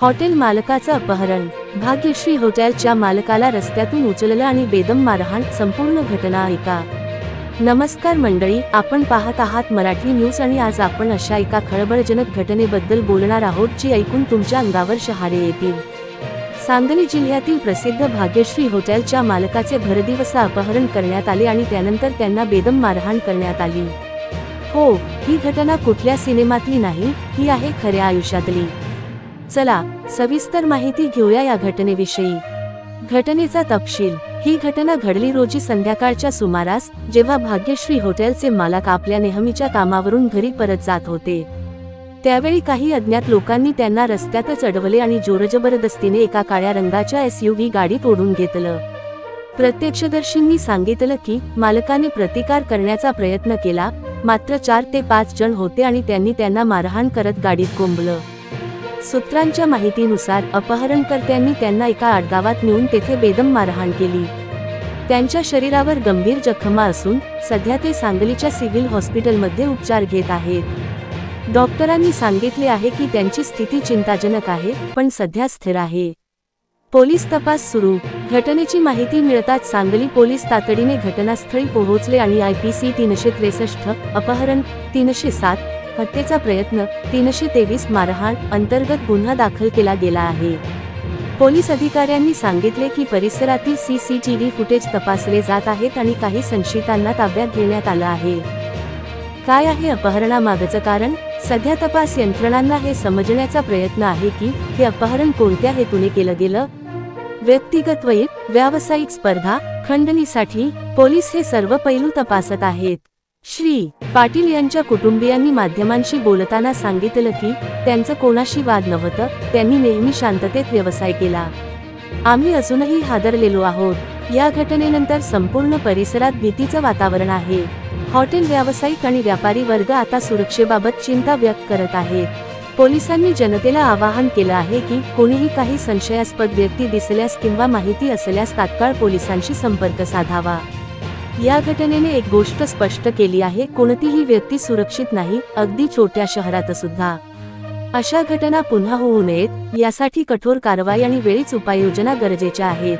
Hotel मालकाचं अपहरण। भाग्यश्री हॉटेलच्या मालकाला रस्त्यातून उचललं आणि बेदम मारहाण। संपूर्ण घटना ऐका। नमस्कार मंडळी, आपण पाहत आहात मराठी न्यूज आणि आज आपण अशा एका खळबळजनक घटनेबद्दल बोलणार आहोत जी ऐकून तुमच्या अंगावर शहारे येतील। सांगली जिल्ह्यातील प्रसिद्ध भाग्यश्री हॉटेलच्या मालकाचे भरदिवसा अपहरण करण्यात आले आणि त्यानंतर त्यांना बेदम मारहाण करण्यात आली। हो, ही घटना कुठल्या सिनेमातली नाही, ही आहे खऱ्या आयुष्यातली। चला सविस्तर माहिती घेऊया या घटनेविषयी। घटनेचा तपशील। ही घटना घडली रोजी संध्याकाळच्या सुमारास, जेव्हा भाग्यश्री हॉटेलचे मालक आपल्या नेहमीच्या कामावरून घरी परत जात होते। त्यावेळी काही अज्ञात लोकांनी त्यांना रस्त्यातच अडवले आणि जोरजबरदस्तीने एका काळ्या रंगाच्या SUV गाडीत ओढून घेतलं। प्रत्यक्षदर्शींनी सांगितलं की मालकाने प्रतिकार करण्याचा प्रयत्न केला, मात्र 4 ते 5 जण होते आणि त्यांनी त्यांना मारहाण करत गाडीत कोंबलं। सूत्रांच्या माहितीनुसार अपहरणकर्त्यांनी त्यांना एका आडगावात नेऊन तेथे बेदम मारहाण केली। त्यांच्या शरीरावर गंभीर जखमा असून सध्या ते सांगलीच्या सिव्हिल हॉस्पिटलमध्ये उपचार घेत आहेत। डॉक्टरांनी सांगितले आहे की त्यांची स्थिती चिंताजनक आहे, पण सध्या स्थिर आहे। पोलीस तपास सुरू। घटनेची माहिती मिळताच सांगली पोलीस तातडीने घटनास्थळी पोहोचले आणि IPC 363 अपहरण, 307 हत्येचा प्रयत्न, 323 मारहाण अंतर्गत गुन्हा दाखल केला गेला आहे। पोलीस अधिकाऱ्यांनी सांगितले की परिसरातील CCTV फुटेज तपासले जात आहेत आणि काही संशयितांना ताब्यात घेण्यात आलं आहे। काय आहे अपहरणामागचं कारण? सध्या तपास यंत्रणांना हे समजण्याचा प्रयत्न आहे की हे अपहरण कोणत्या हेतूने केलं गेलं। व्यक्तिगत वैर, व्यावसायिक स्पर्धा, खंडणीसाठी पोलीस हे सर्व पैलू तपासत आहेत। श्री पाटील यांच्या कुटुंबियांनी माध्यमांशी बोलताना सांगितलं की त्यांचं कोणाशी वाद नव्हतं, त्यांनी नेहमी शांततेत व्यवसाय केला। आम्ही अजूनही हादरलेलो आहोत। या घटनेनंतर संपूर्ण परिसरात भीतीचं वातावरण आहे। हॉटेल व्यावसायिक आणि व्यापारी वर्ग आता सुरक्षेबाबत चिंता व्यक्त करत आहेत। पोलिसांनी जनतेला आवाहन केलं आहे की कोणीही काही संशयास्पद व्यक्ती दिसल्यास किंवा माहिती असल्यास तात्काळ पोलिसांशी संपर्क साधावा। या घटनेने एक गोष्ट स्पष्ट केली आहे, कोणतीही व्यक्ती सुरक्षित नाही, अगदी छोट्या शहरात सुद्धा। अशा घटना पुन्हा होऊ नयेत यासाठी कठोर कारवाई आणि वेळीच उपाययोजना गरजेच्या आहेत।